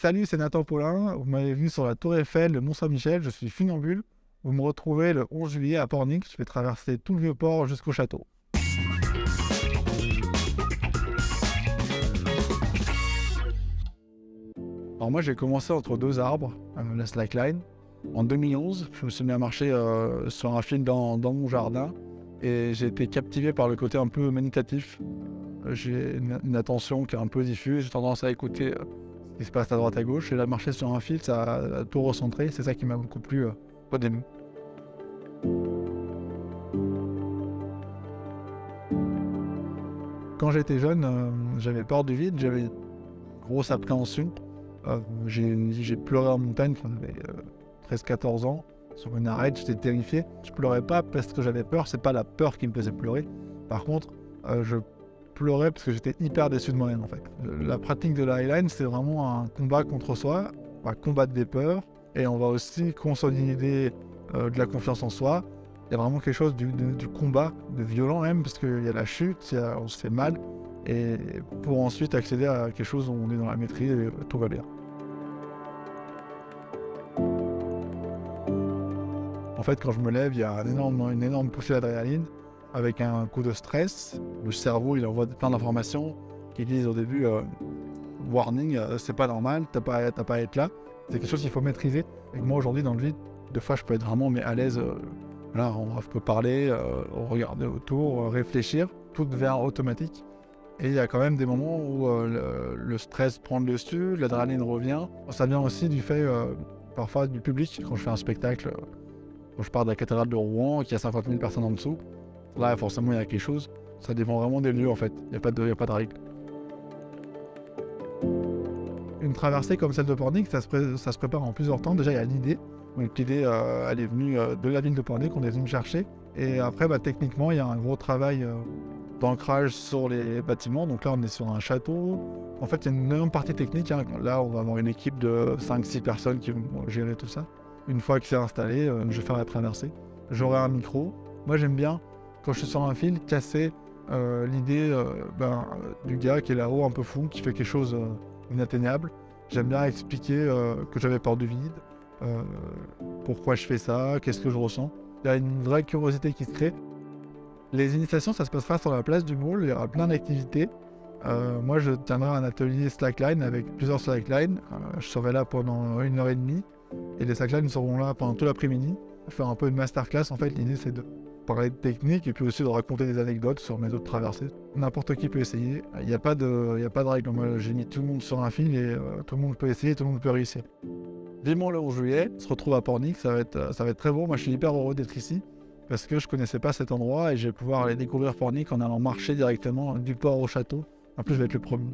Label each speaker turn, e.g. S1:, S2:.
S1: Salut, c'est Nathan Paulin. Vous m'avez vu sur la Tour Eiffel, le Mont-Saint-Michel. Je suis funambule. Vous me retrouvez le 11 juillet à Pornic. Je vais traverser tout le Vieux-Port jusqu'au château. Alors moi, j'ai commencé entre deux arbres, la slackline. En 2011, je me suis mis à marcher sur un fil dans mon jardin et j'ai été captivé par le côté un peu méditatif. J'ai une attention qui est un peu diffuse, j'ai tendance à écouter ce qui se passe à droite à gauche, et là marcher sur un fil, ça a tout recentré, c'est ça qui m'a beaucoup plu au début. Quand j'étais jeune, j'avais peur du vide, j'avais une grosse appréhension. J'ai pleuré en montagne quand j'avais 13-14 ans, sur une arête, j'étais terrifié. Je pleurais pas parce que j'avais peur, c'est pas la peur qui me faisait pleurer. Par contre, je pleurais parce que j'étais hyper déçu de moi-même en fait. La pratique de la highline, c'est vraiment un combat contre soi. On va combattre des peurs et on va aussi consolider de la confiance en soi. Il y a vraiment quelque chose du combat, de violent même, parce qu'il y a la chute, on se fait mal, et pour ensuite accéder à quelque chose où on est dans la maîtrise et tout va bien. En fait, quand je me lève, il y a une énorme poussée d'adrénaline avec un coup de stress. Le cerveau, il envoie plein d'informations qui disent au début warning, c'est pas normal, t'as pas à être là. C'est quelque chose qu'il faut maîtriser. Et moi, aujourd'hui, dans le vide, des fois, je peux être vraiment à l'aise. Là, je peux parler, regarder autour, réfléchir. Tout devient automatique. Et il y a quand même des moments où le stress prend le dessus, l'adrénaline revient. Ça vient aussi du fait, parfois, du public. Quand je fais un spectacle, quand je pars de la cathédrale de Rouen, qu'il y a 50 000 personnes en dessous, là, forcément, il y a quelque chose. Ça dépend vraiment des lieux, en fait. Il n'y a pas de règle. Une traversée comme celle de Pornic, ça se prépare en plusieurs temps. Déjà, il y a l'idée. Donc, l'idée, elle est venue de la ville de Pornic, on est venu me chercher. Et après, techniquement, il y a un gros travail d'ancrage sur les bâtiments. Donc là, on est sur un château. En fait, il y a une énorme partie technique. Là, on va avoir une équipe de 5-6 personnes qui vont gérer tout ça. Une fois que c'est installé, je vais faire la traversée. J'aurai un micro. Moi, j'aime bien, quand je suis sur un fil, casser l'idée du gars qui est là-haut, un peu fou, qui fait quelque chose inatteignable. J'aime bien expliquer que j'avais peur du vide, pourquoi je fais ça, qu'est-ce que je ressens. Il y a une vraie curiosité qui se crée. Les initiations, ça se passera sur la place du Môle, il y aura plein d'activités. Moi, je tiendrai un atelier slackline avec plusieurs slacklines. Je serai là pendant 1h30 et les slacklines seront là pendant tout l'après-midi. Faire un peu une masterclass, en fait, l'idée c'est de parler de technique et puis aussi de raconter des anecdotes sur mes autres traversées. N'importe qui peut essayer, il n'y a pas de règle. Moi, j'ai mis tout le monde sur un fil et tout le monde peut essayer, tout le monde peut réussir. Vivement le 11 juillet, on se retrouve à Pornic, ça va être très beau. Moi, je suis hyper heureux d'être ici parce que je connaissais pas cet endroit et je vais pouvoir aller découvrir Pornic en allant marcher directement du port au château. En plus, je vais être le premier.